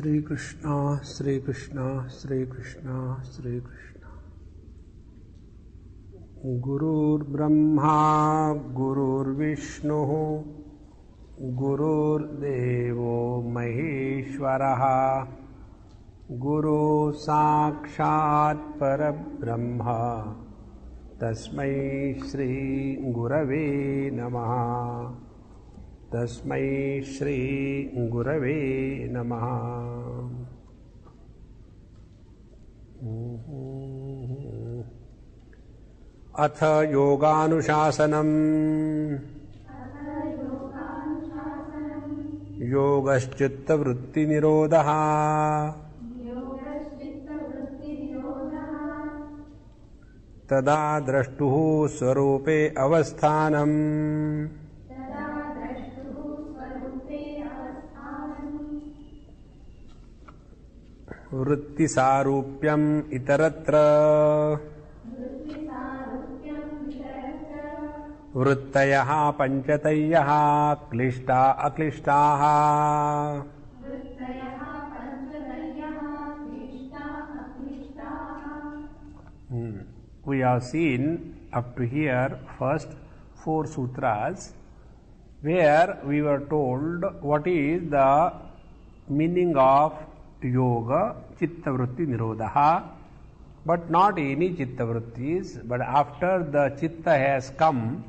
श्री कृष्ण श्री कृष्ण श्री कृष्ण श्री कृष्ण। गुरुर्ब्रह्मा गुरुर्विष्णुः गुरुर्देवो महेश्वरः गुरु साक्षात् परब्रह्म तस्मै श्री गुरवे नमः। तस्मै श्री गुरवे नमः। अथ योगानुशासनम्। योगश्चित्तवृत्तिनिरोधः। तदा द्रष्टुः स्वरूपे अवस्थानम्। वृत्तिसारूप्यम् इतरत्र। वृत्तयः पञ्चतयः क्लिष्टा अक्लिष्टाः। We have seen up to here first 4 sutras where we were told what is the meaning of yoga, chitta vritti nirodha, but not any chitta vrittis, but after the chitta has come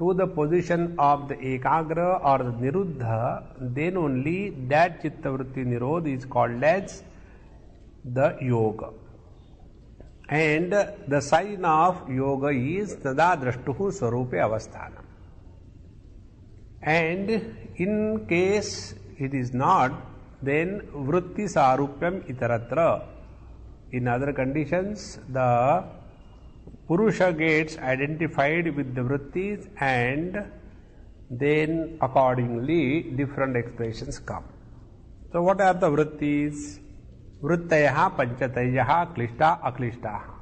to the position of the ekagra or the niruddha, then only that chitta vritti nirodha is called as the yoga. And the sign of yoga is tada drashtuhu swarupe avasthanam. And in case it is not, then vritti sarupyam itaratra. In other conditions, the purusha gets identified with the vrittis, and then accordingly different expressions come. So what are the vrittis? Vrittayaha panchatayah klishta aklishtaha.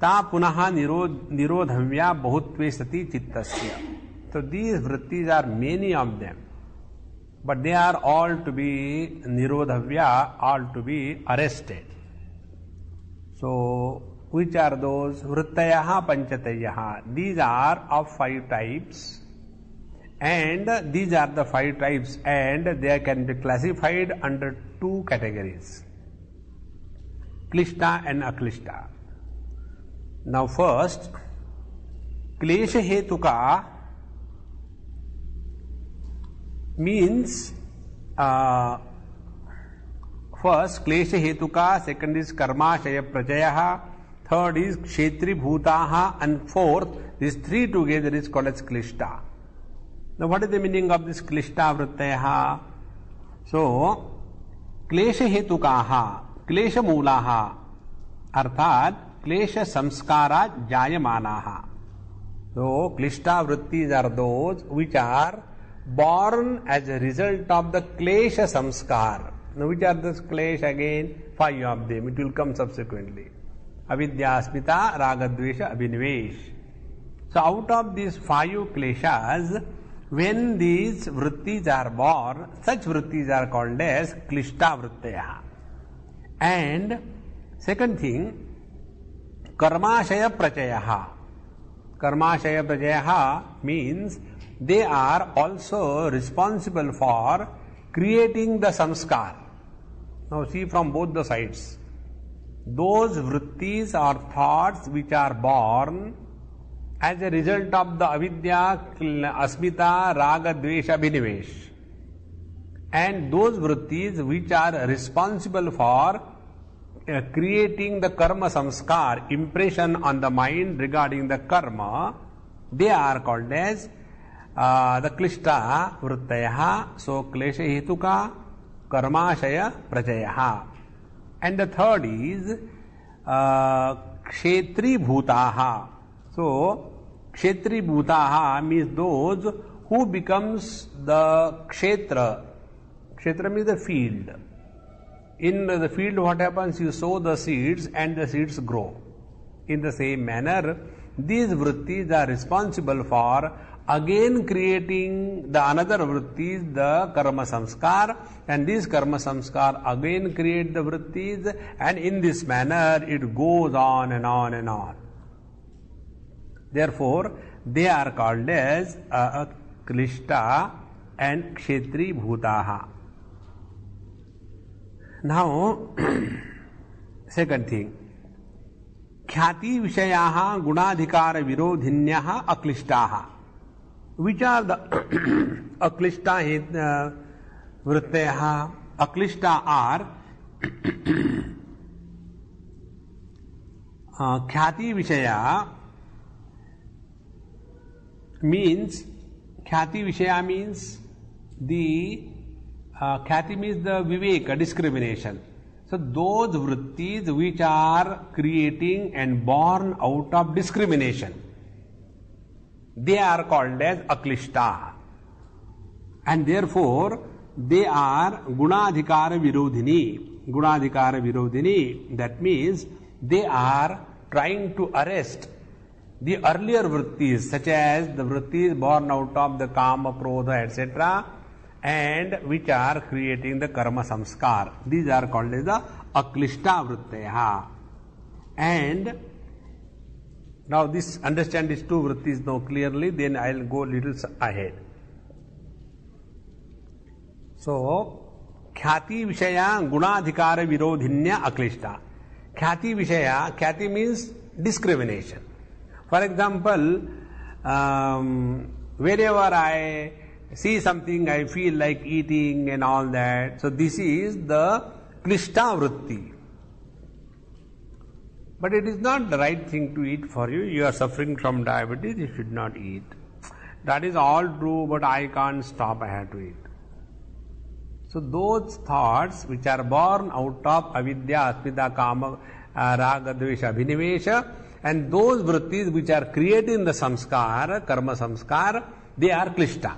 Ta punaha nirodhavya bahutve sati chittasya. So these vrittis are many of them, but they are all to be nirodhavya, all to be arrested. So which are those? Vrittayaha panchatayah. These are of 5 types, and these are the 5 types, and they can be classified under 2 categories: klishta and aklishta. Now first, klesha hetuka means first klesha hetuka, second is karma shaya prajayah, third is kshetri bhutaha, and fourth, these 3 together is called as klishta. Now what is the meaning of this klishta vrittayaha? So klesha hetukaha, klesha moolaha, arthat klesha samskara jayamanaha. So klishta vrittis are those which are born as a result of the klesha samskar. Now which are those klesha again? 5 of them. It will come subsequently. Avidya, asmita, raga, dvesha, abhinivesh. So out of these 5 kleshas, when these vrittis are born, such vrittis are called as klishta vrittaya. And second thing, karmashaya prachayaha. Karmashaya prachayaha means they are also responsible for creating the samskar. Now see from both the sides. Those vrittis are thoughts which are born as a result of the avidya, asmita, raga, dvesha, abhinivesh. And those vrittis which are responsible for creating the karma samskar, impression on the mind regarding the karma, they are called as the klishta vrittayaha. So klesha hetuka, karmashaya prajayaha. And the third is kshetri bhutaha. So kshetri bhutaha means those who becomes the kshetra. Kshetra means the field. In the field, what happens? You sow the seeds and the seeds grow. In the same manner, these vrittis are responsible for again creating the another vrittis, the karma samskar, and this karma samskar again create the vrittis, and in this manner it goes on and on and on. Therefore, they are called as klishta and kshetri bhutaha. Now, second thing, khyati vishayaha gunadhikara virodhinyaha aklishtaha. Which are the aklishta vritteha? Aklishta are khyati vishaya means, khyati vishaya means the khyati means the viveka, discrimination. So those vrittis which are creating and born out of discrimination, they are called as aklishta, and therefore they are gunadhikara virodhini. Gunadhikara virodhini, that means they are trying to arrest the earlier vrittis, such as the vrittis born out of the kama, krodha, etc., and which are creating the karma samskar. These are called as the aklishta vritteha. And now this, understand these two vrittis now clearly, then I will go little ahead. So, khyati vishaya gunadhikara virodhinya aklishta. Khyati vishaya, khyati means discrimination. For example, wherever I see something, I feel like eating and all that. So this is the klishta vritti. But it is not the right thing to eat for you. You are suffering from diabetes, you should not eat. That is all true, but I can't stop, I have to eat. So those thoughts which are born out of avidya, asmita, kama, raga, dvesha, abhinivesha, and those vrittis which are creating the samskar, karma samskar, they are klishta.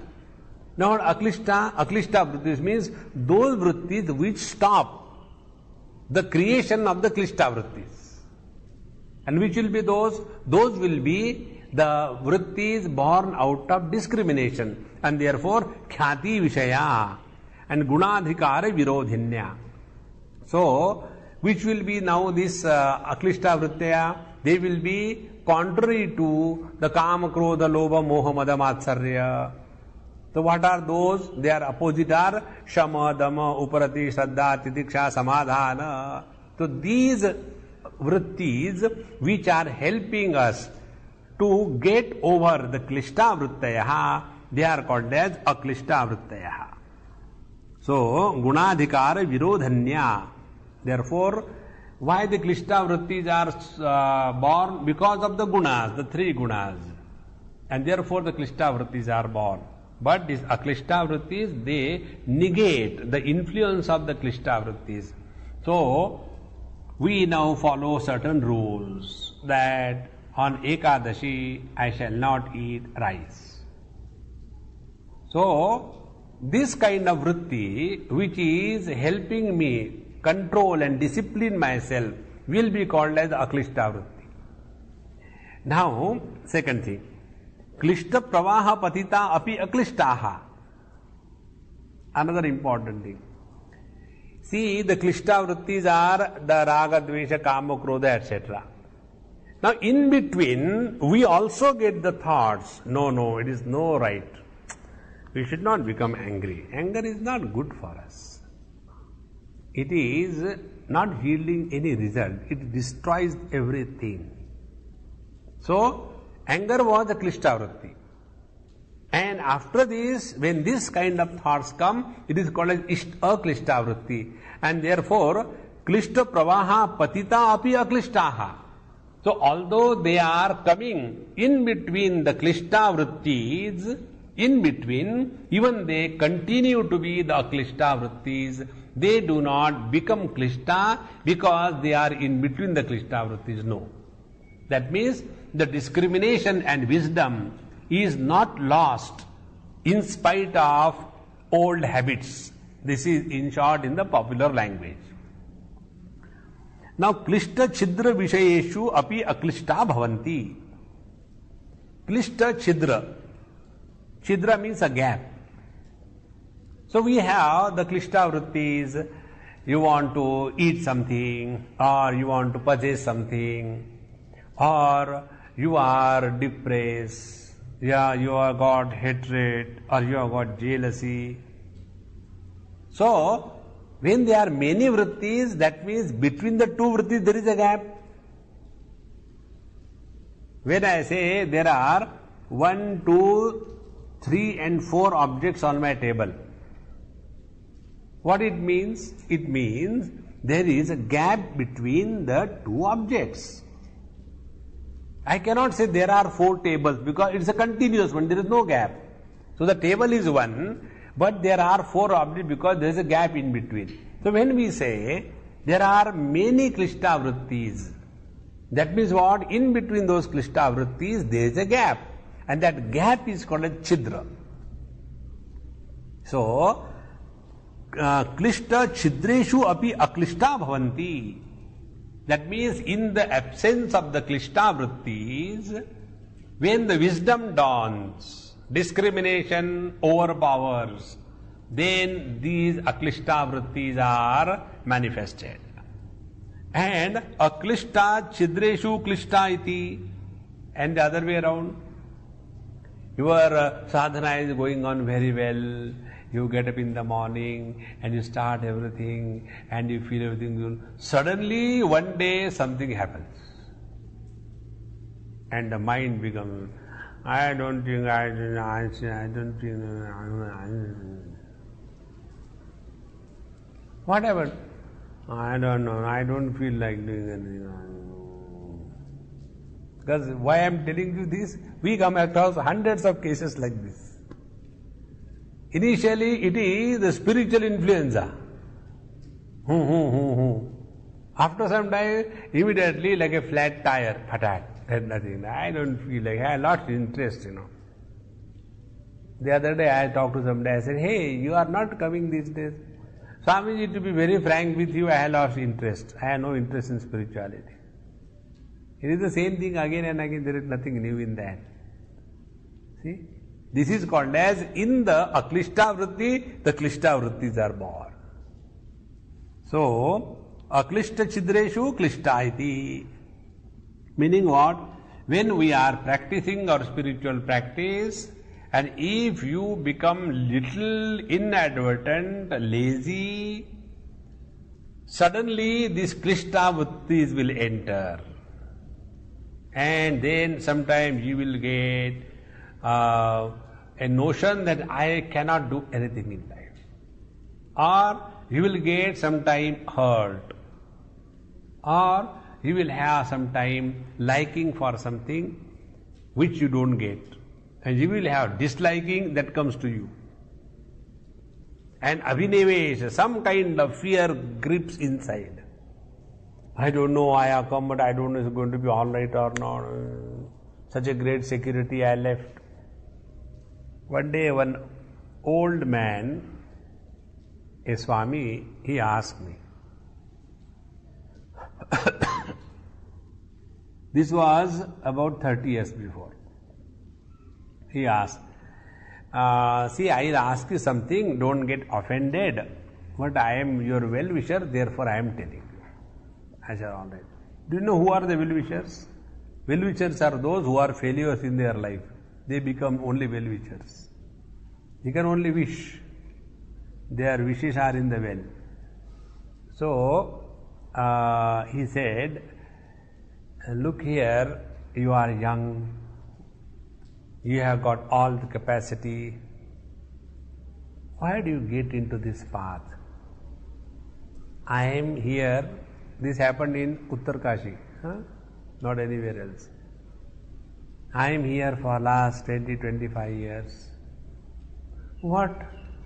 Now aklishta vrittis means those vrittis which stop the creation of the klishta vrittis. And which will be those? Those will be the vrittis born out of discrimination, and therefore khyati vishaya and gunadhikara virodhinya. So, which will be now this aklishta vritteya? They will be contrary to the kama, krodha, lobha, moha, mada, matsarya. So what are those? They are opposite are shama, dama, uparati, shraddha, titiksha, samadhana. So these vrittis which are helping us to get over the klishta vrittaya, they are called as aklishta vrittaya. So gunadhikara virodhanya. Therefore, why the klishta vrittis are born? Because of the gunas, the three gunas, and therefore the klishta vrittis are born. But these aklishta vrittis, they negate the influence of the klishta vrittis. So we now follow certain rules that on Ekadashi I shall not eat rice. So this kind of vritti which is helping me control and discipline myself will be called as aklishta vritti. Now, second thing, klishta pravaha patita api aklishtaha. Another important thing. See, the klishta vrittis are the raga, dvesha, kama, krodha, etc. Now, in between, we also get the thoughts, no, it is no right. We should not become angry. Anger is not good for us. It is not yielding any result. It destroys everything. So, anger was a klishta vritti. And after this, when this kind of thoughts come, it is called as aklishta vritti. And therefore, klishta pravaha patita api aklishtaha. So, although they are coming in between the klishta vrittis, in between, even they continue to be the aklishta vrittis. They do not become klishta because they are in between the klishta vrittis. No. That means the discrimination and wisdom is not lost in spite of old habits. This is in short in the popular language. Now, klishta chidra vishayeshu api aklishta bhavanti. Klishta chidra. Chidra means a gap. So we have the klishta vrittis. You want to eat something, or you want to purchase something, or you are depressed, yeah, you have got hatred, or you have got jealousy. So, when there are many vrittis, that means between the two vrittis there is a gap. When I say there are 1, 2, 3 and 4 objects on my table, what it means? It means there is a gap between the two objects. I cannot say there are 4 tables because it's a continuous one, there is no gap. So the table is one, but there are 4 objects because there is a gap in between. So when we say there are many klishta vrittis, that means what? In between those klishta vrittis there is a gap, and that gap is called a chidra. So klishta chidreshu api aklishta bhavanti. That means in the absence of the klishta vrittis, when the wisdom dawns, discrimination overpowers, then these aklishta vrittis are manifested. And aklishta chidreshu klishta iti, and the other way around. Your sadhana is going on very well. You get up in the morning and you start everything and you feel everything good. Suddenly one day something happens. And the mind becomes, I don't think. What happened? I don't know. I don't feel like doing anything. Because why I am telling you this? We come across hundreds of cases like this. Initially, it is the spiritual influenza. After some time, immediately like a flat tire, patat, and nothing. I don't feel like, I lost interest, The other day I talked to somebody, I said, hey, you are not coming these days. Swamiji, to be very frank with you, I have lost interest. I have no interest in spirituality. It is the same thing again and again, there is nothing new in that. See? This is called as in the aklishta vritti, the klishta vrittis are born. So, aklishta chidreshu klishta iti. Meaning what? When we are practicing our spiritual practice, and if you become little inadvertent, lazy, suddenly these klishta vrittis will enter. And then sometimes you will get a notion that I cannot do anything in life. Or you will get sometime hurt. Or you will have sometime liking for something which you don't get. And you will have disliking that comes to you. And abhinivesh, some kind of fear grips inside. I don't know, I have come, but I don't know if it's going to be all right or not. Such a great security I left. One day, one old man, a Swami, he asked me. This was about 30 years before. He asked, see, I'll ask you something, don't get offended, but I am your well-wisher, therefore I am telling you. I said, all right. Do you know who are the well-wishers? Well-wishers are those who are failures in their life. They become only well-wishers. You can only wish. Their wishes are in the well. So, he said, look here, you are young, you have got all the capacity. Why do you get into this path? I am here, this happened in Uttarkashi, not anywhere else. I am here for last 20-25 years. What?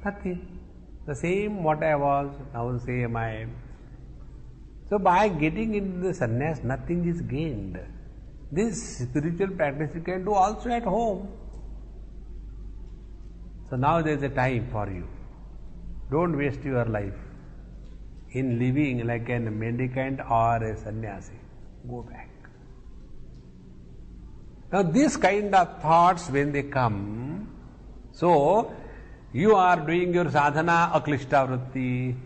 Nothing. The same what I was, now the same I am. So by getting into the sannyas, nothing is gained. This spiritual practice you can do also at home. So now there is a time for you. Don't waste your life in living like a mendicant or a sannyasi. Go back. Now these kind of thoughts when they come, So, you are doing your sadhana, aklishta vritti,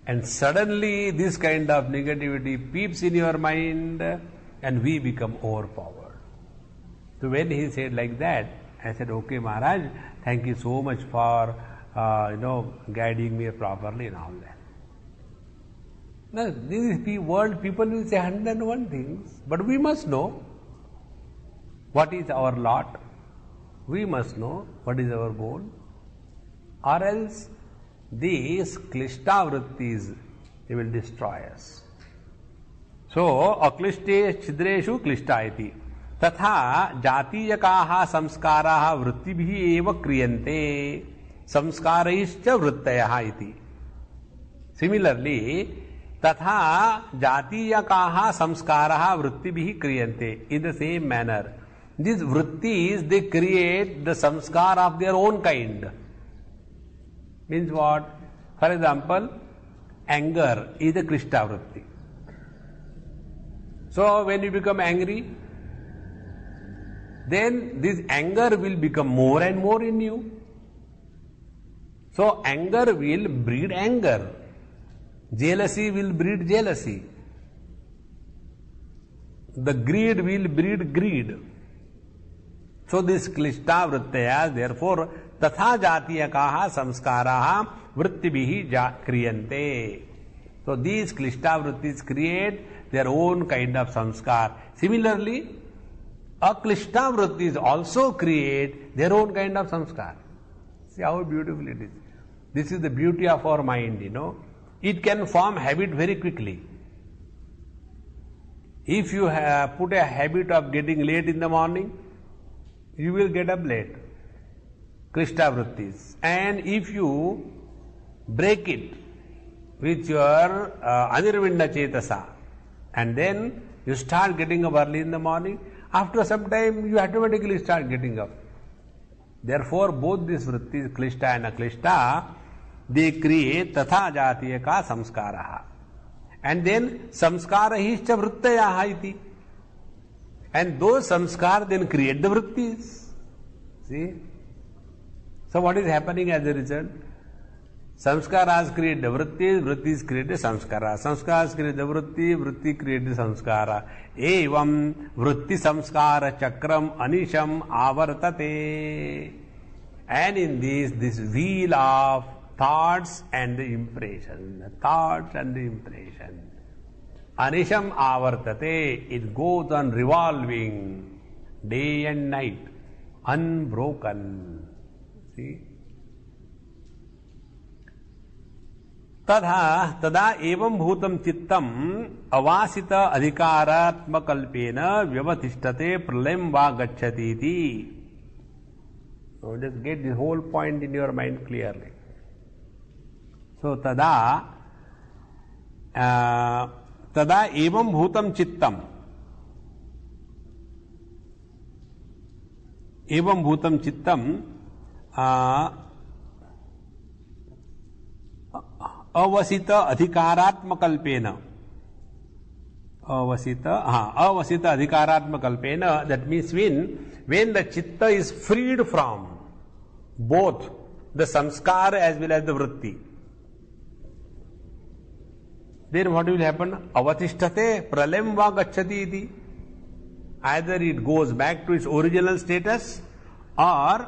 and suddenly this kind of negativity peeps in your mind and we become overpowered. So when he said like that, I said, okay Maharaj, thank you so much for guiding me properly and all that. Now, this world people will say 101 things, but we must know what is our lot. We must know what is our goal, or else these klishta vrittis, they will destroy us. So, aklishte chidreshu klishta iti. तथा जातीयकाः संस्काराः वृत्तिभिः एव क्रियन्ते संस्कारैश्च वृत्तयः इति. Similarly, तथा जातीयकाः संस्काराः वृत्तिभिः क्रियन्ते. In the same manner, these vrittis, they create the samskar of their own kind. Means what? For example, anger is a klishta vritti. So when you become angry, then this anger will become more and more in you. So anger will breed anger. Jealousy will breed jealousy. The greed will breed greed. So this klishta vrittaya, therefore, tatha jatiyakaha samskaraha vrittibihi kriyante. So these klishta vrittis create their own kind of samskar. Similarly, aklishta vrittis also create their own kind of samskar. See how beautiful it is. This is the beauty of our mind, It can form habit very quickly. If you have put a habit of getting late in the morning, you will get up late. Klishta vrittis. And if you break it with your anirvinda chetasa, and then you start getting up early in the morning, after some time you automatically start getting up. Therefore, both these vrittis, klishta and aklishta, they create tatha jatiyaka samskaraha. And then samskarahischa vrittayaha iti. And those samskar then create the vrittis. See? So what is happening as a result? Samskaras create the vrittis, vrittis create the samskara. Samskaras create the vritti, vritti create the samskara. Evam vritti samskara chakram anisham avartate. And in this wheel of thoughts and the impression, anisham avartate, it goes on revolving day and night, unbroken. See? तदा एवं भूतम चित्तम अवासित अधिकारात्मकल्पेन व्यवतिष्ठते प्रलयं वा गच्छति इति. So just get the whole point in your mind clearly. So tada evam bhutam chittam. Evam bhutam chittam avasita adhikaratmakalpena. Avasita adhikaratmakalpena, that means when the chitta is freed from both the samskar as well as the vritti, then what will happen? Avatishtate pralayam va gacchati iti. Either it goes back to its original status or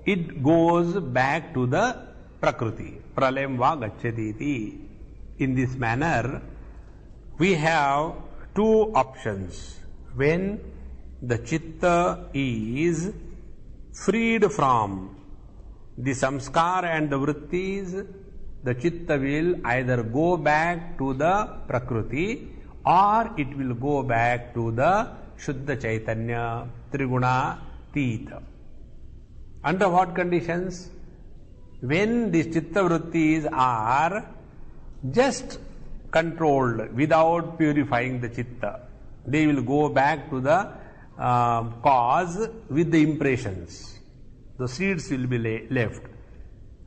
it goes back to the prakriti. Pralayam va gacchati iti. In this manner, we have two options. When the chitta is freed from the samskar and the vrittis, the chitta will either go back to the prakriti or it will go back to the Shuddha Chaitanya, Triguna Tita. Under what conditions? When these chitta vrittis are just controlled without purifying the chitta, they will go back to the cause with the impressions. The seeds will be left.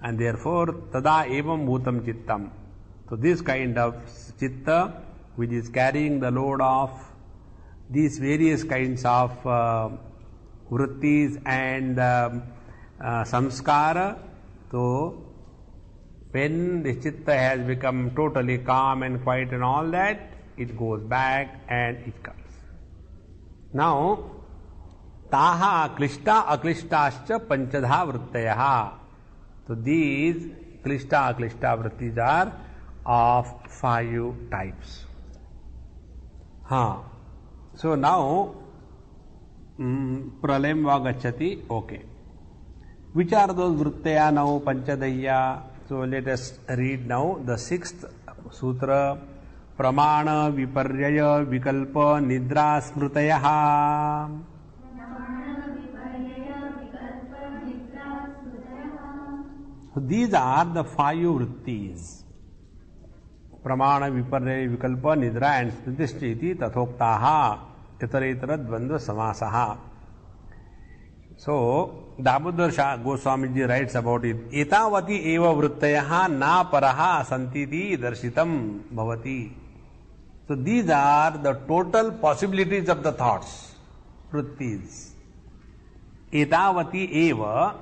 And therefore, tada evam bhutam chittam. So this kind of chitta, which is carrying the load of these various kinds of vrittis and samskara. So when the chitta has become totally calm and quiet and all that, it goes back and it comes. Now, taha klishta aklishtascha panchadha vrittayaha. So these klishta aklishta vrittis are of 5 types. So now pralayam va gacchati. Okay. Which are those vrittaya now panchadaya? So let us read now the 6th sutra. Pramana viparyaya vikalpa nidra smrutayaha. So these are the 5 vrittis. Pramana viparyaya vikalpa nidra and smritishti tathoktaha itaretara dvandva samasaha. So Damodar Goswami ji writes about it. Etavati eva vrittayaha na paraha santiti darshitam bhavati. So these are the total possibilities of the thoughts, vrittis. Etavati eva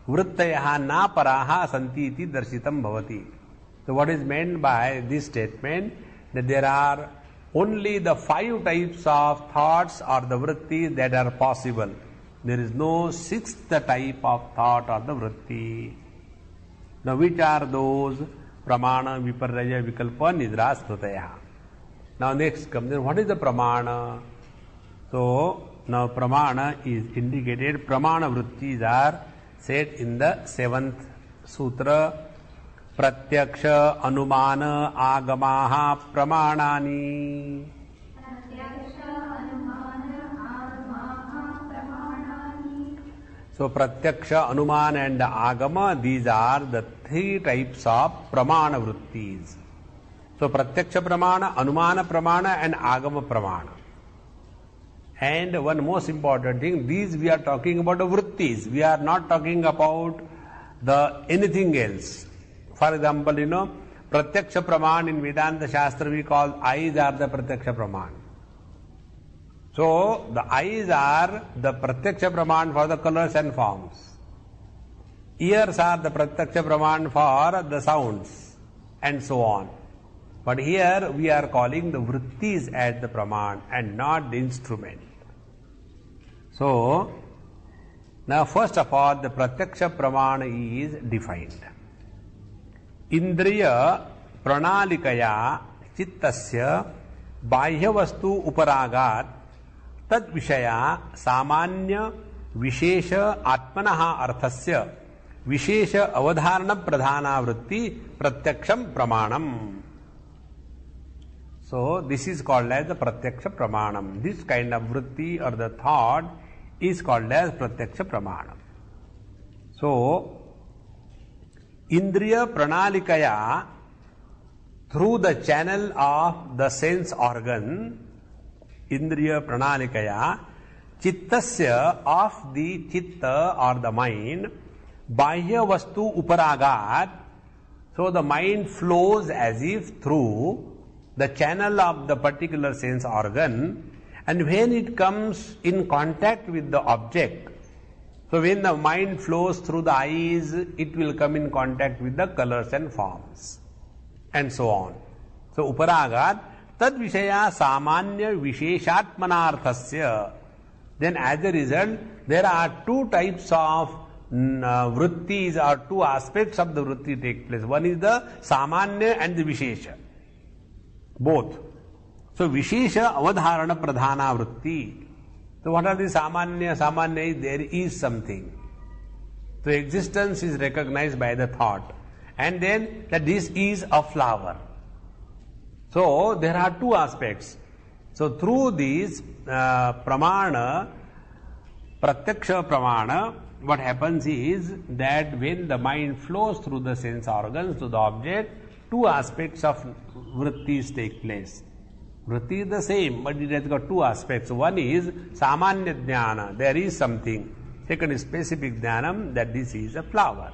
vrittayaha na paraha santiti darshitam bhavati. So what is meant by this statement? That there are only the 5 types of thoughts or the vrittis that are possible. There is no 6th type of thought or the vritti. Now which are those? Pramana, viparya, vikalpa, nidra, smrutaya. Now next comes, what is the pramana? So now pramana is indicated. Pramana vrittis are said in the 7th sutra. Pratyaksha, anumana, agamaha, pramanani. So pratyaksha, anumana and agama, these are the 3 types of pramana vrittis. So pratyaksha pramana, anumana pramana and agama pramana. And one most important thing, these we are talking about the vrittis. We are not talking about the anything else. For example, pratyaksha praman in Vedanta Shastra we call eyes are the pratyaksha praman. So the eyes are the pratyaksha praman for the colors and forms. Ears are the pratyaksha praman for the sounds and so on. But here we are calling the vrittis as the praman and not the instrument. So now first of all the pratyaksha praman is defined. Indriya pranalikaya chittasya bahya vastu uparagat tad vishaya samanya vishesha atmanaha arthasya vishesha avadharana pradhana vritti pratyaksham pramanam. So this is called as the pratyaksha pramanam. This kind of vritti or the thought is called as pratyaksha pramanam. So Indriya pranalikaya, through the channel of the sense organ, Indriya pranalikaya, chittasya, of the chitta or the mind, bahya vastu uparagat, so the mind flows as if through the channel of the particular sense organ, and when it comes in contact with the object, so when the mind flows through the eyes, it will come in contact with the colors and forms, and so on. So uparagat tad vishaya samanya visheshatmanarthasya. Then as a result, there are 2 types of vrittis or 2 aspects of the vritti take place. One is the samanya and the vishesha. Both. So vishesha avadharana pradhana vritti. So what are the samanya? Samanya is there is something. So existence is recognized by the thought. And then that this is a flower. So there are 2 aspects. So through these pramana, pratyaksha pramana, what happens is that when the mind flows through the sense organs to the object, 2 aspects of vrittis take place. Vritti is the same, but it has got 2 aspects. One is samanya jnana, there is something. Second is specific jnanam, that this is a flower.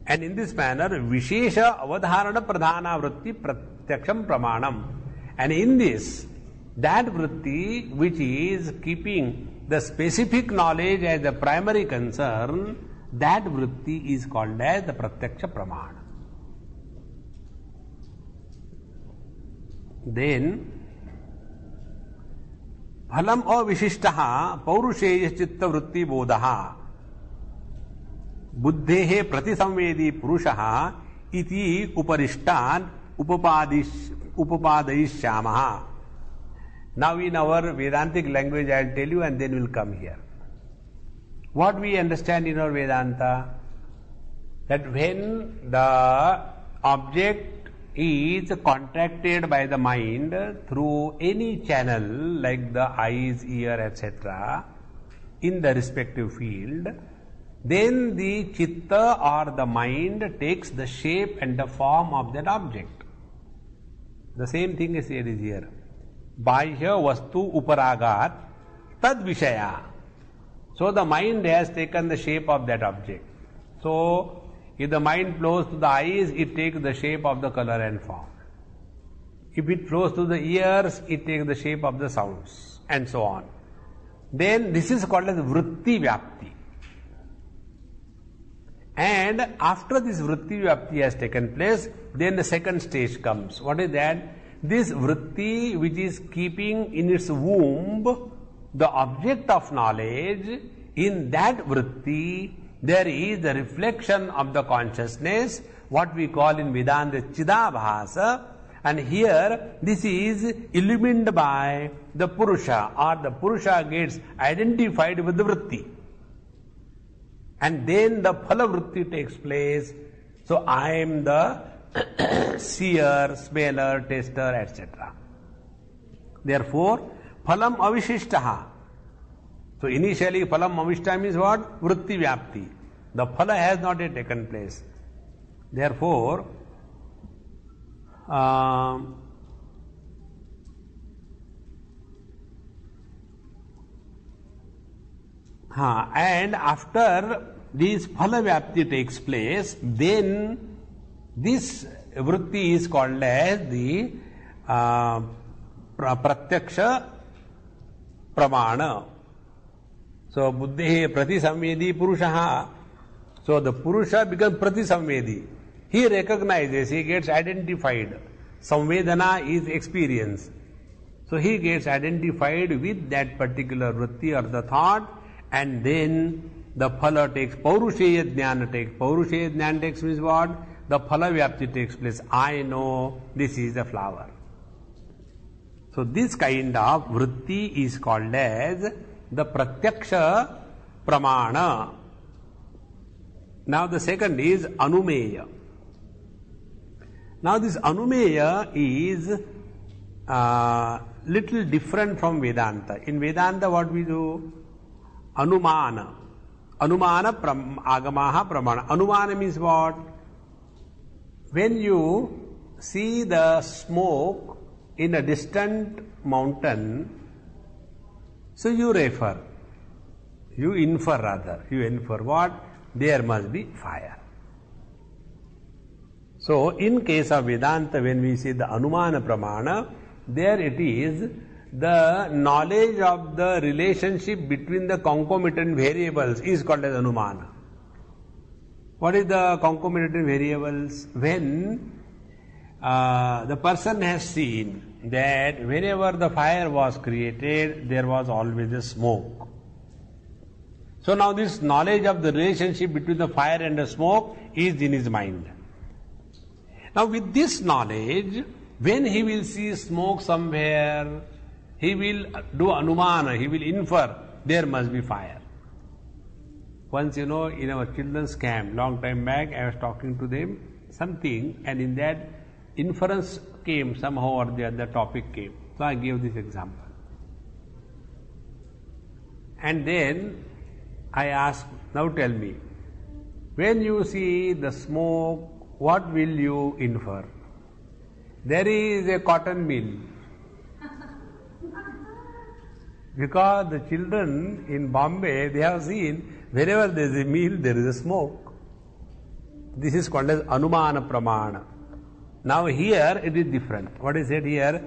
And in this manner, vishesha avadharana pradhana vritti pratyaksham pramanam. And in this, that vritti which is keeping the specific knowledge as the primary concern, that vritti is called as the pratyaksha pramana. Then phalam avishishtah paurusheya chitta vritti bodha buddhehe pratisamvedi purushah iti uparishtan upapadayishyamah. Now in our Vedantic language I will tell you and then we will come here. What we understand in our Vedanta, that when the object is contracted by the mind through any channel like the eyes, ear, etc. in the respective field, then the chitta or the mind takes the shape and the form of that object. The same thing is here. Bahya vastu uparagat tad vishaya. So the mind has taken the shape of that object. So if the mind flows to the eyes, it takes the shape of the color and form. If it flows to the ears, it takes the shape of the sounds, and so on. Then this is called as vritti vyapti. And after this vritti vyapti has taken place, then the second stage comes. What is that? This vritti which is keeping in its womb the object of knowledge, in that vritti there is the reflection of the consciousness, what we call in Vedanta Chidabhasa, and here this is illumined by the Purusha, or the Purusha gets identified with the vritti. And then the phala vritti takes place. So I am the seer, smeller, taster, etc. Therefore, phalam avishishtaha. So initially phalam avishta means what? Vritti vyapti. The phala has not yet taken place. Therefore, and after this phala vyapti takes place, then this vritti is called as the pratyaksha pramana. So buddhehe pratisamvedi purushaha. So the Purusha becomes pratisamvedi. He recognizes, he gets identified. Samvedana is experience. So he gets identified with that particular vritti or the thought, and then the phala takes, paurusheya jnana takes. Paurusheya jnana takes means what? The phala vyapti takes place. I know this is a flower. So this kind of vritti is called as the pratyaksha pramana. Now the second is anumeya. Now this anumeya is little different from Vedanta. In Vedanta what we do? Anumana. Anumana agamaha pramana. Anumana means what? When you see the smoke in a distant mountain, so you infer what? There must be fire. So in case of Vedanta, when we see the Anumana Pramana, there it is the knowledge of the relationship between the concomitant variables is called as Anumana. What is the concomitant variables? When the person has seen that whenever the fire was created, there was always a smoke. So now this knowledge of the relationship between the fire and the smoke is in his mind. Now with this knowledge, when he will see smoke somewhere, he will do Anumana, he will infer there must be fire. Once, in our children's camp, long time back, I was talking to them something, and in that inference came somehow, or the other topic came. So I gave this example. And then I asked, now tell me, when you see the smoke, what will you infer? There is a cotton mill. Because the children in Bombay, they have seen wherever there is a mill, there is a smoke. This is called as Anumana Pramana. Now here it is different. What is said here?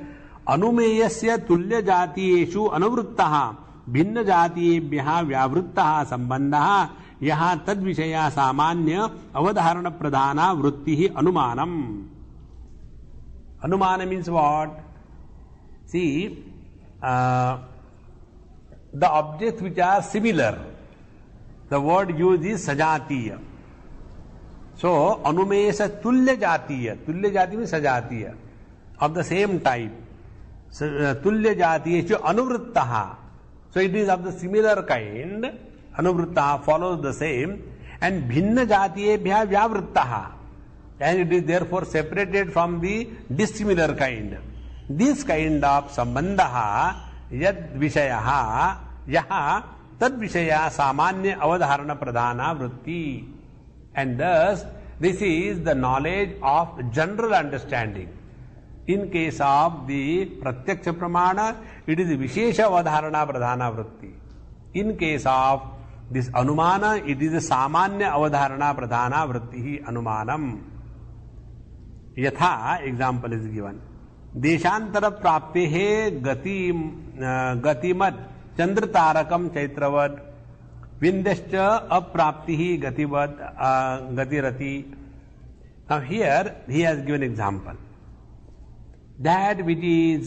Anumeyasya tulya jatiyeshu anuvruttaha भिन्न जातीयेभ्यः व्यावृत्तः संबंधः यः तद्विषया सामान्य अवधारण प्रधाना वृत्तिः अनुमानम. Anumana means what? See, the objects which are similar, the word used is sajatiya. So, anumesha tulya jatiya. Tulya jati means sajatiya. Of the same type. Tulya jatiya is anuvrittaha. So, it is of the similar kind. Anuvrittaha follows the same. And bhinna jatiyebhya vyavrittaha. And it is therefore separated from the dissimilar kind. This kind of sambandha yad vishayaha yaha tad vishaya samanya avadharana pradhana vritti. And thus this is the knowledge of general understanding. In case of the pratyaksha pramana, it is vishesha avadharana pradhana vritti. In case of this anumana, it is samanya avadharana pradhana vritti anumanam. यथा example is given. देशांतर प्राप्ते गतिमत चंद्र तारकम चैत्रवद विंध्यश्च अप्राप्ति गतिवद गतिरति. Now here he has given example that which is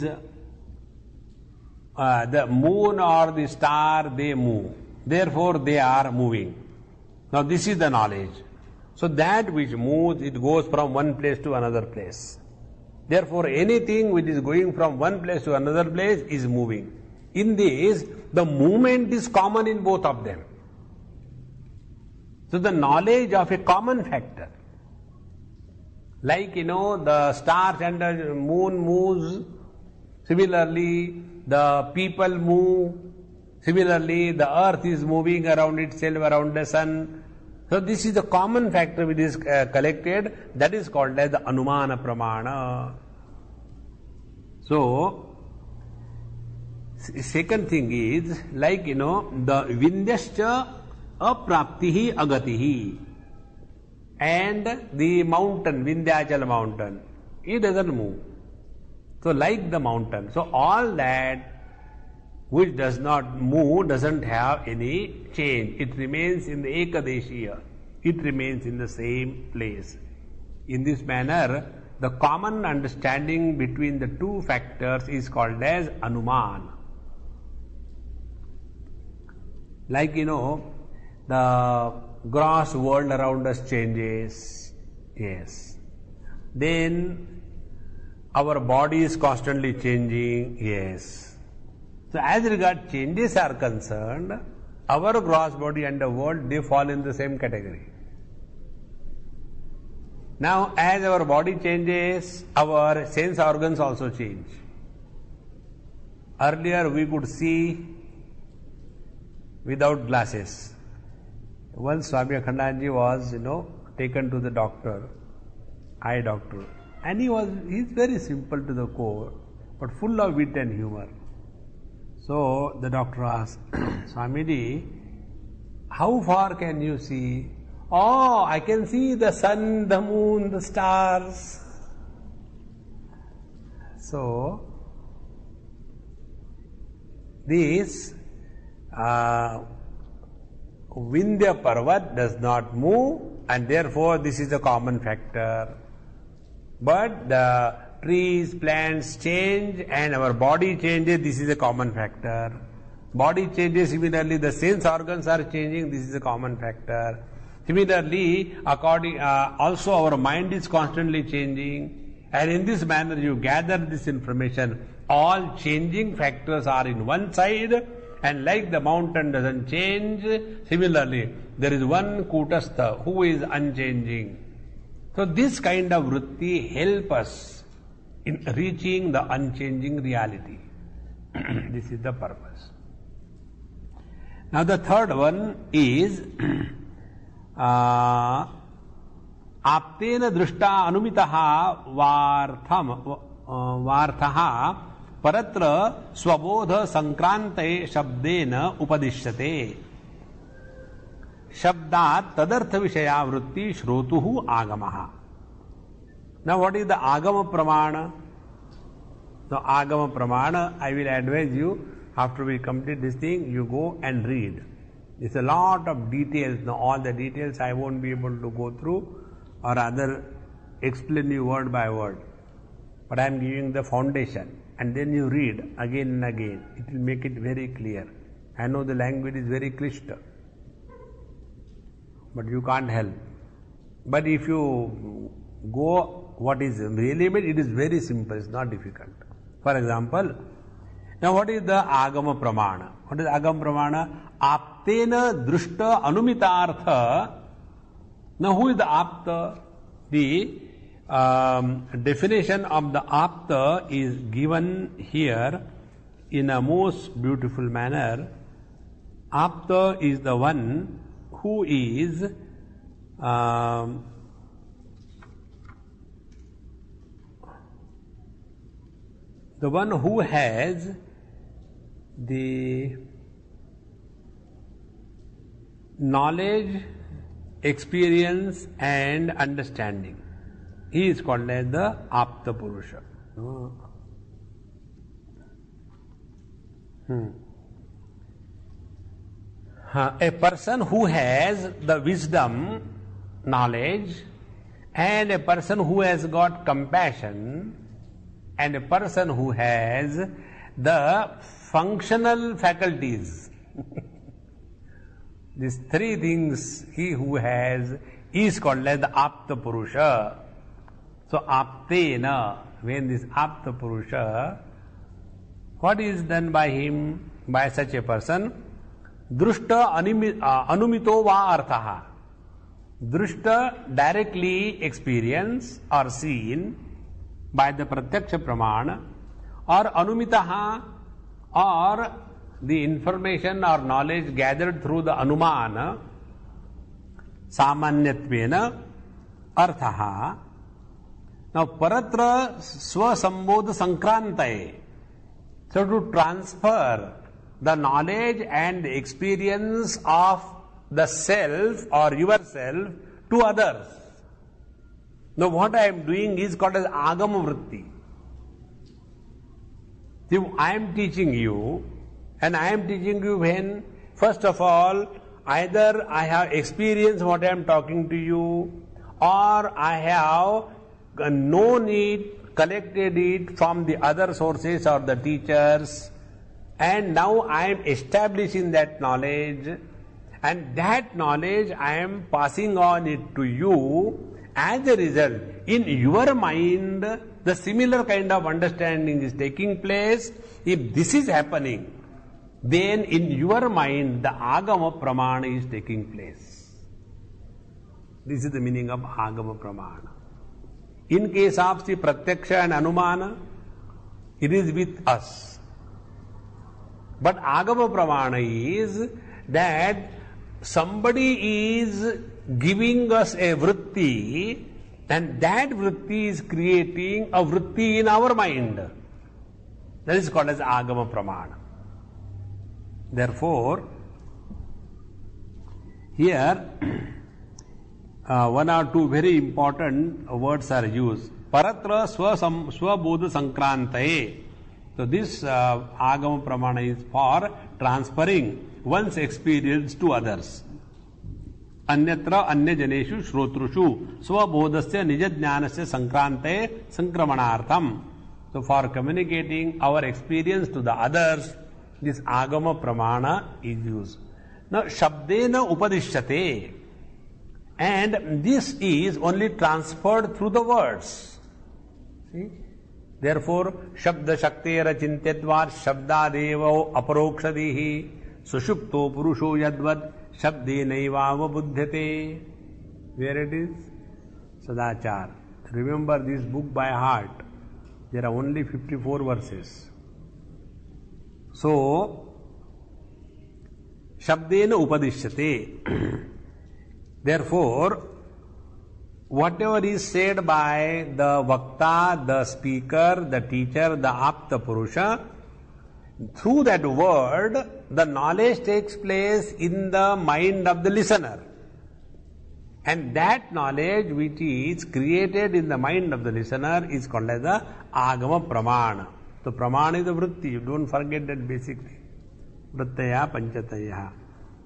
the moon और the star they move, therefore they are moving. Now this is the knowledge. So that which moves, it goes from one place to another place. Therefore, anything which is going from one place to another place is moving. In this, the movement is common in both of them. So the knowledge of a common factor, like the stars and the moon moves, similarly the people move, similarly the earth is moving around itself, around the sun. So this is the common factor which is collected, that is called as the anumana pramana. So, second thing is, like the vindyascha apraptihi agatihi, and the mountain, Vindhyachal mountain, it doesn't move. So like the mountain. So all that which does not move doesn't have any change. It remains in the ekadeshiya. It remains in the same place. In this manner, the common understanding between the two factors is called as anuman. Like the gross world around us changes. Yes. Then our body is constantly changing. Yes. So as regards changes are concerned, our gross body and the world, they fall in the same category. Now as our body changes, our sense organs also change. Earlier we could see without glasses. Once Swami Akhandanji was, taken to the doctor, eye doctor, and he's very simple to the core, but full of wit and humor. So the doctor asked, Swamiji, how far can you see? Oh, I can see the sun, the moon, the stars. So this Vindhya Parvat does not move, and therefore this is a common factor. But the trees, plants change and our body changes, this is a common factor. Body changes, similarly the sense organs are changing, this is a common factor. Similarly, also our mind is constantly changing, and in this manner you gather this information. All changing factors are in one side, and like the mountain doesn't change, similarly there is one Kutastha who is unchanging. So this kind of vritti help us in reaching the unchanging reality. This is the purpose. Now the third one is aptena drishta anumitaha varthaha paratra swabodha sankrante shabdena upadishyate. Shabdat tadartha vishaya vritti shrotuhu agamaha. Now what is the agama pramana? So agama pramana, I will advise you After we complete this thing, you go and read. It's a lot of details. Now all the details I won't be able to go through or rather explain you word by word. But I am giving the foundation. And then you read again and again. It will make it very clear. I know the language is very klishta, but you can't help. But if you go what is really made, it is very simple, it's not difficult. For example, now what is the Agama Pramana? What is Agama Pramana? Aptena drushta anumitartha. Now who is the Apta? The definition of the Apta is given here in a most beautiful manner. Apta is the one who is the one who has the knowledge, experience and understanding. He is called as the Apta Purusha. A person who has the wisdom, knowledge, and a person who has got compassion, and a person who has the functional faculties. These three things he who has is called as the Apta Purusha. So Aptena, when this Apta Purusha, what is done by him, by such a person? Drushta anumito va arthaha. Drushta, directly experienced or seen by the pratyaksha pramana, or anumitaha, or the information or knowledge gathered through the anumana, samanyatvena arthaha. Now paratra swasambodha sankrantaye. So to transfer the knowledge and the experience of the self or yourself to others. Now what I am doing is called as Agama Vritti. See, I am teaching you, and I am teaching you when, first of all, either I have experienced what I am talking to you, or I have known it, collected it from the other sources or the teachers, and now I am establishing that knowledge, and that knowledge I am passing on it to you. As a result, in your mind, the similar kind of understanding is taking place. If this is happening, then in your mind, the Agama Pramana is taking place. This is the meaning of Agama Pramana. In case of the Pratyaksha and Anumana, it is with us. But Agama Pramana is that somebody is giving us a vritti, and that vritti is creating a vritti in our mind. That is called as Agama Pramana. Therefore, here one or two very important words are used. Paratra swabodha sankrantaye. So this Agama Pramana is for transferring one's experience to others. Anyatra anya janeshu shrotrushu swabodhasya nijajnanasya sankrante sankramanartham. So for communicating our experience to the others, this Agama Pramana is used. Now Shabdena Upadishyate, and this is only transferred through the words. See? Therefore, Shabda Shaktera Chintetvar Shabdadevo Aparokshadihi Sushupto Purusho Yadvad Shabde Naivava Buddhate. Where it is? Sadachar. Remember this book by heart. There are only 54 verses. So, Shabdena Upadishyate. Therefore, whatever is said by the Vakta, the speaker, the teacher, the Apta Purusha, through that word, the knowledge takes place in the mind of the listener. And that knowledge which is created in the mind of the listener is called as the Agama Pramana. So Pramana is the vritti, you don't forget that basic thing. वृत्तया पंचतयः.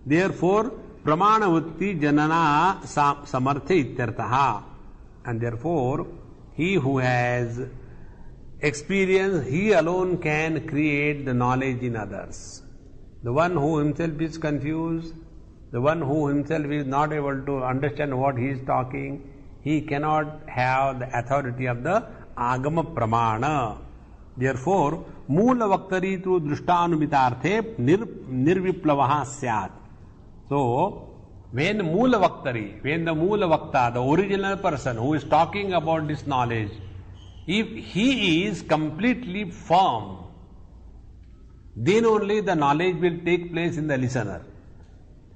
Therefore, pramana vritti janana samarthya ityartha. And therefore, he who has experience, he alone can create the knowledge in others. The one who himself is confused, the one who himself is not able to understand what he is talking, he cannot have the authority of the agama pramana. Therefore, moola vaktari tu drishtanumitarthe nirviplavaha syat. So, when moola vaktari, when the moola vakta, the original person who is talking about this knowledge, if he is completely firm, then only the knowledge will take place in the listener.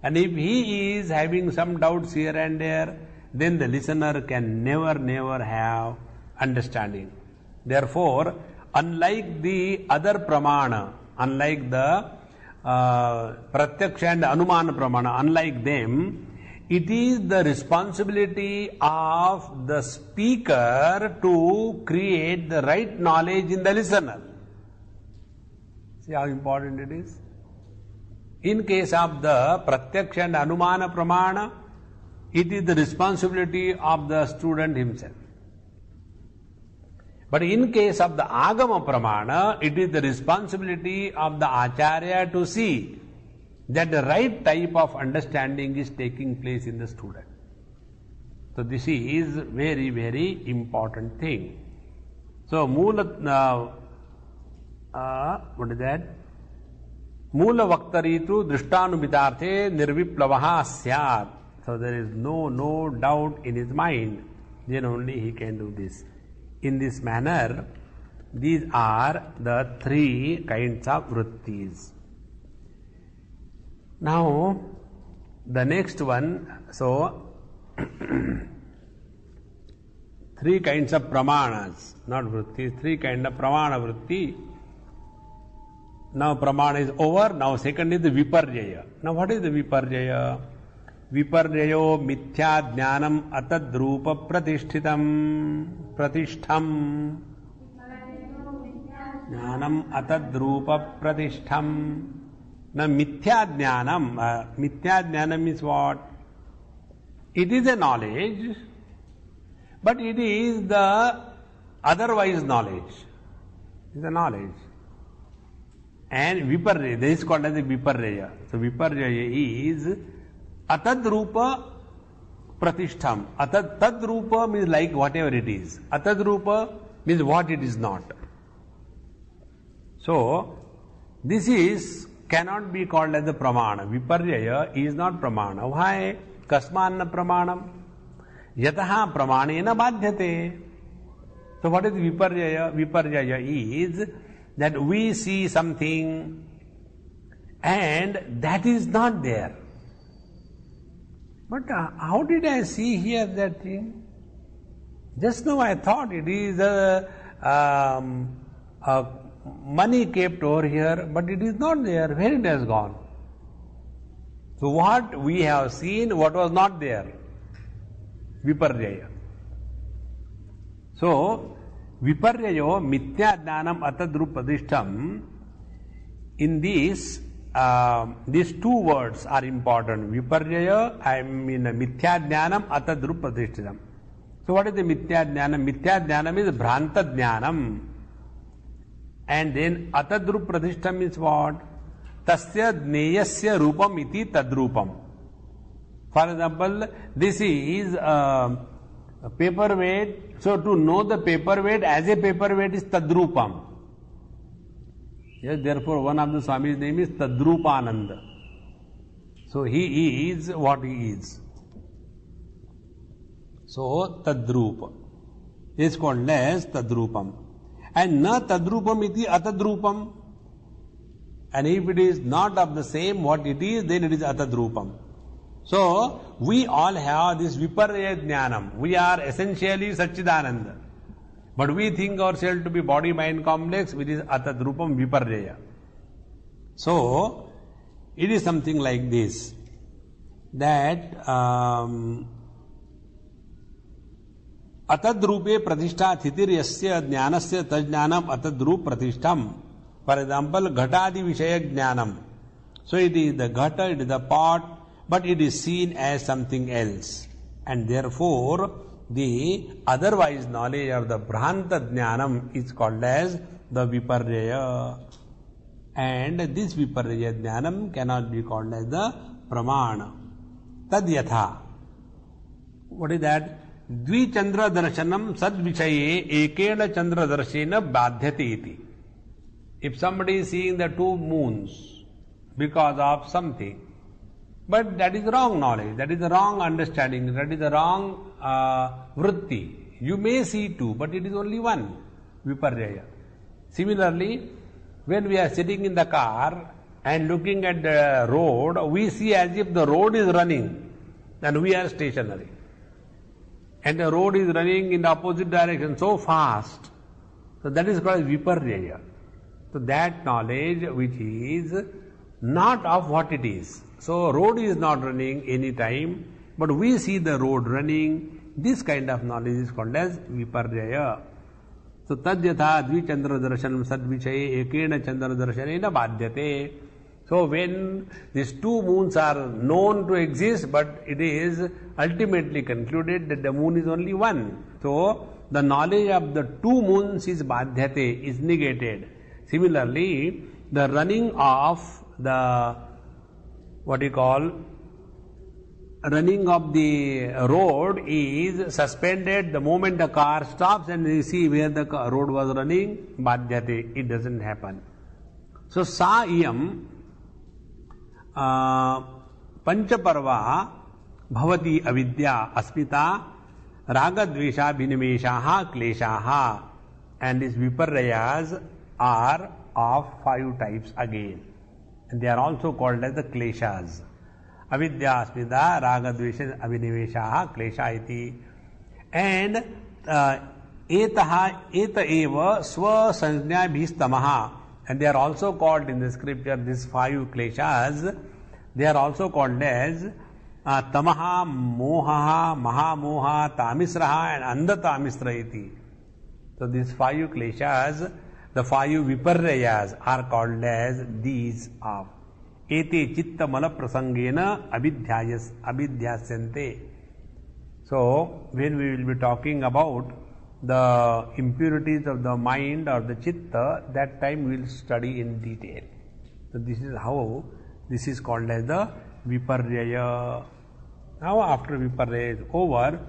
And if he is having some doubts here and there, then the listener can never have understanding. Therefore, unlike the other pramana, unlike the pratyaksha and anumana pramana, unlike them, it is the responsibility of the speaker to create the right knowledge in the listener. See how important it is? In case of the pratyaksha and anumana pramana, it is the responsibility of the student himself. But in case of the agama pramana, it is the responsibility of the acharya to see that the right type of understanding is taking place in the student. So this is very important thing. So moola, what is that? Moola vaktaritu drishtanumitarthe nirviplavaha syat. So there is no doubt in his mind. Then only he can do this. In this manner, these are the three kinds of vrittis. Now, the next one, so three kinds of pramanas, not vrittis, three kinds of pramana vritti. Now pramana is over, now second is the viparjaya. Now what is the viparjaya? Viparjayo mithya jnanam atadrupa pratishtham. Jnanam atadrupa pratishtham. Now mithya jnanam is what? It is a knowledge, but it is the otherwise knowledge. It is a knowledge. And viparjaya, this is called as the viparjaya. So viparjaya is atadrupa pratishtham. Tadrupa means like whatever it is. Atadrupa means what it is not. So this cannot be called as the pramana. Viparjaya is not pramana. Why? Kasmanna pramanam. Yataha pramanena badhyate. So what is viparjaya? Viparjaya is that we see something and that is not there. But how did I see here that thing? Just now I thought it is a money kept over here, but it is not there. Where it has gone? So what we have seen, what was not there? Viparjaya. So, viparjayo mithya jnanam atadrupadishtam. In this, these two words are important. Viparjaya, I mean mithya jnanam atadrupadishtam. So what is the mithya jnanam? Mithya jnanam is bhranta jnanam. And then atadrupadishtam is what? Tasya jneyasya rupam iti tadrupam. For example, this is a paperweight. So to know the paperweight as a paperweight is tadrupam. Yes, therefore one of the Swami's name is Tadrupananda. So he is what he is. So tadrupa is called as tadrupam. And na tadrupam iti atadrupam. And if it is not of the same what it is, then it is atadrupam. So we all have this viparjaya jnanam. We are essentially Satchidananda. But we think ourselves to be body-mind complex, which is atadrupam viparjaya. So it is something like this, that atadrupe pratishtha thitir yasya jnanasya tajnanam atadrup pratishtham. For example, ghatadi vishaya jnanam. So it is the ghata, it is the pot, but it is seen as something else. And therefore, the otherwise knowledge of the Bhranta Jnanam is called as the Viparjaya. And this Viparjaya Jnanam cannot be called as the Pramana. Tad yatha. What is that? Dvichandra darshanam sadvichaye ekena chandra darshena badhyate iti. If somebody is seeing the two moons because of something, but that is wrong knowledge, that is the wrong understanding, that is the wrong vritti. You may see two, but it is only one, Viparjaya. Similarly, when we are sitting in the car and looking at the road, we see as if the road is running and we are stationary. And the road is running in the opposite direction so fast. So that is called Viparjaya. So that knowledge which is not of what it is. So road is not running any time, but we see the road running. This kind of knowledge is called as Viparjaya. So tadyatha dvichandra darshanam sadvichaye ekena chandra darshanena badhyate. So when these two moons are known to exist, but it is ultimately concluded that the moon is only one. So the knowledge of the two moons is badhyate, is negated. Similarly, the running of the running of the road is suspended the moment the car stops and you see where the road was running, badhyate, it doesn't happen. So sa iyam panchaparva bhavati avidya asmita ragadvesha vinimeshaha kleshaha, and these viparjayas are of 5 types again, and they are also called as the kleshas. Avidya asmita ragadvesha avinimeshaha klesha iti. And eta eva swa sanjna bhistamaha, and they are also called in the scripture, these 5 kleshas, they are also called as tamaha, mohaha, mahamoha, tamisraha and andatamisra iti. So these 5 kleshas, the 5 viparjayas are called as these of ete chitta mala prasangena abhidhyasyante. So when we will be talking about the impurities of the mind or the chitta, that time we will study in detail. So this is how this is called as the viparjaya. Now after viparjaya is over,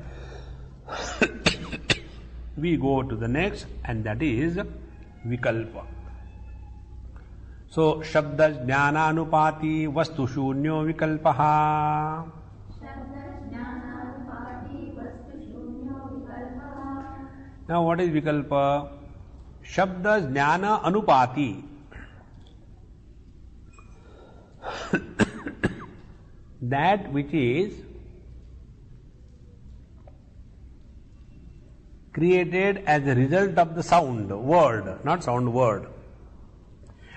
we go to the next, and that is vikalpa. So shabda jnananupati vastu shunyo vikalpaha. Now what is vikalpa? Shabda jnana anupati. That which is created as a result of the sound, word, not sound, word.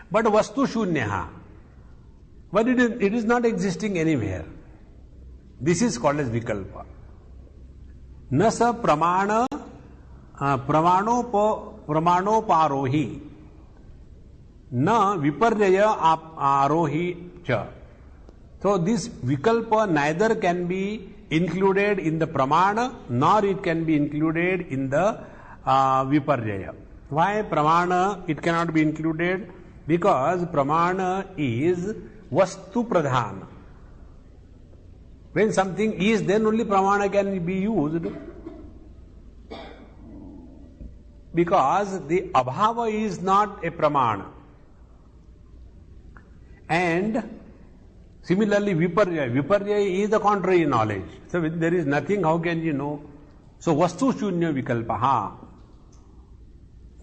But vastu shunyaha. But it is not existing anywhere. This is called as vikalpa. Nasa pramana pramanoparohi na viparjaya arohi cha. So this vikalpa neither can be included in the pramana nor it can be included in the viparjaya. Why pramana it cannot be included? Because pramana is vastu pradhana. When something is, then only pramana can be used. Because the abhava is not a pramana. And similarly viparjaya is the contrary knowledge. So when there is nothing, how can you know? So vastu shunya vikalpaha.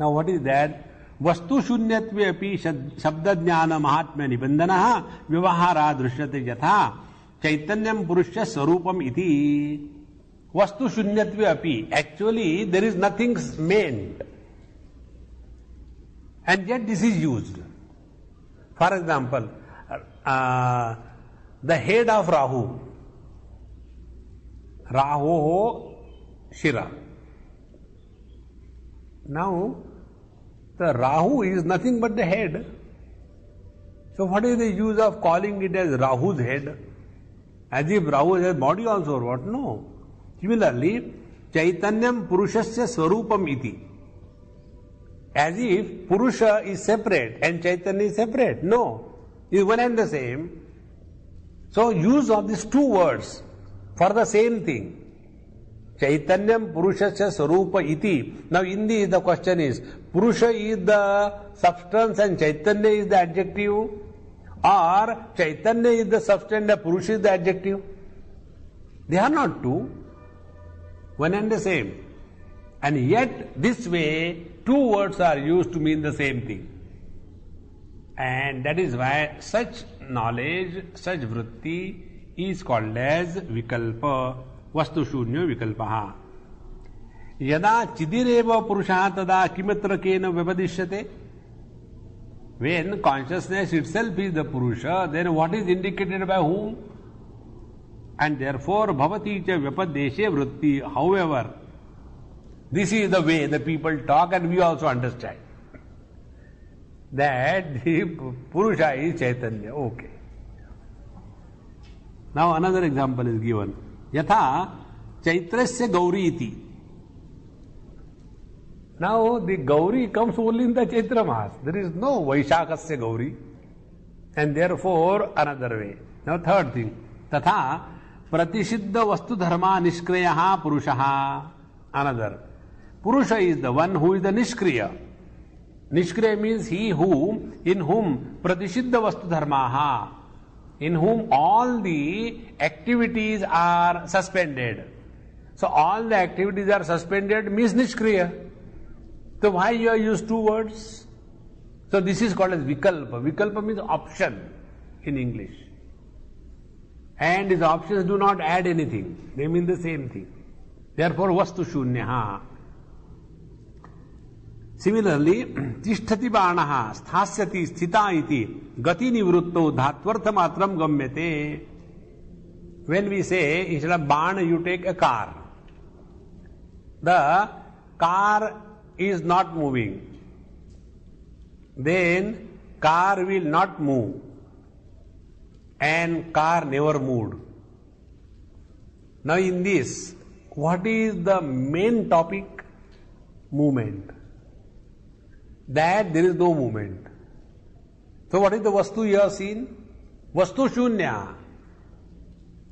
Now what is that? Vastu shunyatve api shabda jnana mahatmya nibandhanaha vivahara drishyate yatha chaitanyam purusya sarupam iti. Vastu shunyatve api. Actually there is nothing meant. And yet this is used. For example, the head of Rahu. Rahoho Shira. Now, the Rahu is nothing but the head. So what is the use of calling it as Rahu's head? As if Rahu has a body also or what? No. Similarly, Chaitanyam Purushasya Swarupam iti. As if Purusha is separate and Chaitanya is separate. No. It is one and the same. So use of these two words for the same thing. Chaitanyam Purushasya Swarupa iti. Now in this the question is, Purusha is the substance and Chaitanya is the adjective, or Chaitanya is the substance and Purusha is the adjective? They are not two. One and the same. And yet this way two words are used to mean the same thing. And that is why such knowledge, such vritti is called as vikalpa, vastu shunyo vikalpaha. Yada chidireva purusha tada kimatra kena vyabadishyate. When consciousness itself is the purusha, then what is indicated by whom? And therefore bhavati cha vyapadeshe vritti. However, this is the way the people talk and we also understand that the Purusha is Chaitanya. Okay. Now another example is given. Yatha Chaitrasya Gauri iti. Now the Gauri comes only in the Chaitra Mahas. There is no Vaishakasya Gauri. And therefore another way. Now third thing. Tatha Pratisiddha Vastu Dharma Nishkriyaha Purushaha. Another. Purusha is the one who is the Nishkriya. Nishkriya means he who, in whom Pratisiddha Vastu Dharmaha, in whom all the activities are suspended. So all the activities are suspended means Nishkriya. So why you have used two words? So this is called as Vikalpa. Vikalpa means option in English. And these options do not add anything. They mean the same thing. Therefore Vastu Shunyaha. Similarly, Tishtati Banaha, Sthasyati, Sthita iti, Gati Nivrutto, Dhatvartha Matram Gamyate. When we say, instead of Bana, you take a car. The car is not moving. Then, car will not move. And car never moved. Now in this, what is the main topic? Movement. That there is no movement. So what is the Vastu you have seen? Vastu Shunya.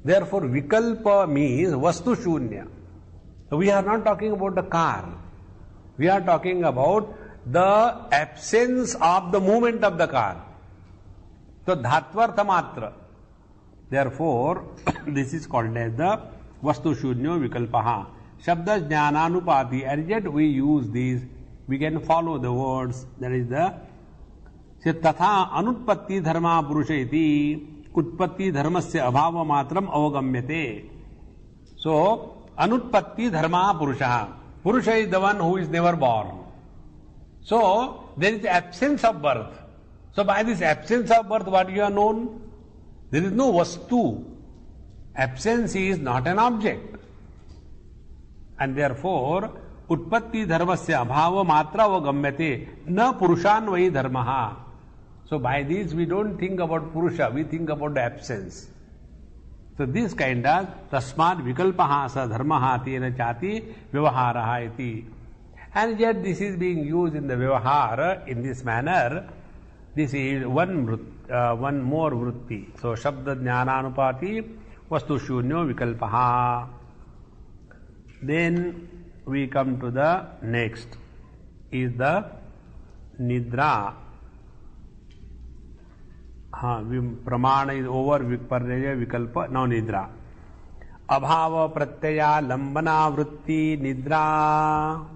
Therefore Vikalpa means Vastu Shunya. So we are not talking about the car. We are talking about the absence of the movement of the car. So Dhatvartha Matra. Therefore this is called as the Vastu Shunyo Vikalpaha. Shabda Jnananupati. And yet we use these. We can follow the words. That is the Tatha Anutpatti Dharma Purusha iti Utpatti Dharmasya Abhava Matram Avagamyate. So Anutpatti Dharma Purusha. Purusha is the one who is never born. So there is absence of birth. So by this absence of birth, what you are known? There is no Vastu. Absence is not an object. And therefore Utpatti dharmasya abhava matra avagamyate na purushanvayi dharmaha. So by this we don't think about Purusha, we think about the absence. So this kind of tasmad vikalpaha sa dharmaha tena chati vyavaharaha iti. And yet this is being used in the vyavahara in this manner. This is one more vritti. So shabda jnananupati vastu shunyo vikalpaha. Then we come to the next is the Nidra. Pramana is over, Viparya Vikalpa, now Nidra. Abhava Pratyaya Lambana Vritti Nidra.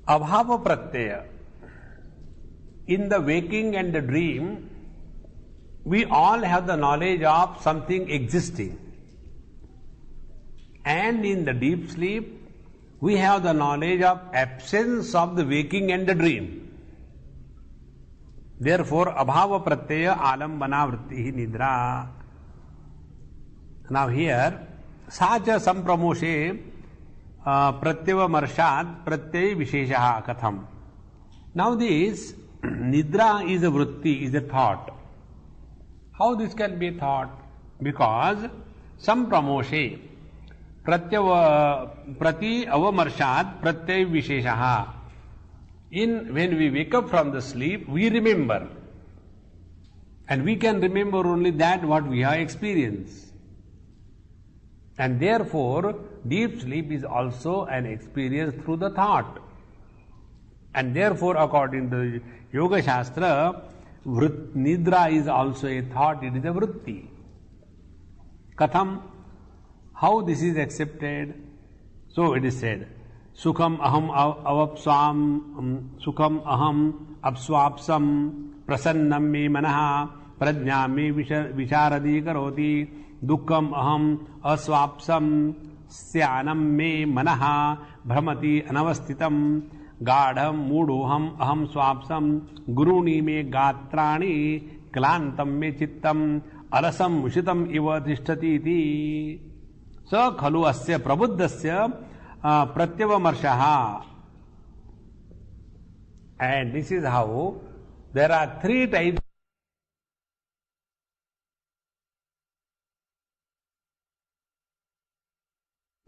Abhava Pratyaya. In the waking and the dream, we all have the knowledge of something existing. And in the deep sleep, we have the knowledge of absence of the waking and the dream. Therefore, abhava pratyaya alambana vrittihi nidra. Now here, sacha sampramoshe pratyavamarshat pratyay visheshaha katham. Now this nidra is a vritti, is a thought. How this can be a thought? Because sampramoshe prati avamarshat pratyay visheshaha. When we wake up from the sleep, we remember. And we can remember only that what we have experienced. And therefore, deep sleep is also an experience through the thought. And therefore, according to Yoga Shastra, nidra is also a thought, it is a vritti. Katham, how this is accepted? So it is said, Sukham aham avapsam, Sukham aham apswapsam, Prasannam me manaha, Prajna me visharadi karoti, Dukkam aham aswapsam, Syanam me manaha, Brahmati anavastitam, Gadham mudoham aham swapsam, Guruni me gatrani, Klantam me chittam, Alasam mushitam iva tishtati iti. So khalu asya prabuddhasya pratyavamarshaha. And this is how there are three types.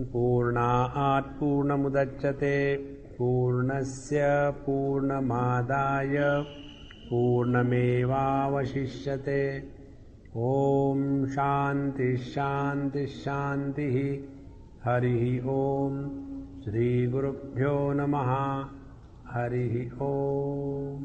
Purnaat purnamudachyate purnasya purnamadaya purnamevavashishyate. Om Shanti Shanti Shanti Harihi Om Shri Gurubhyo Namaha Harihi Om.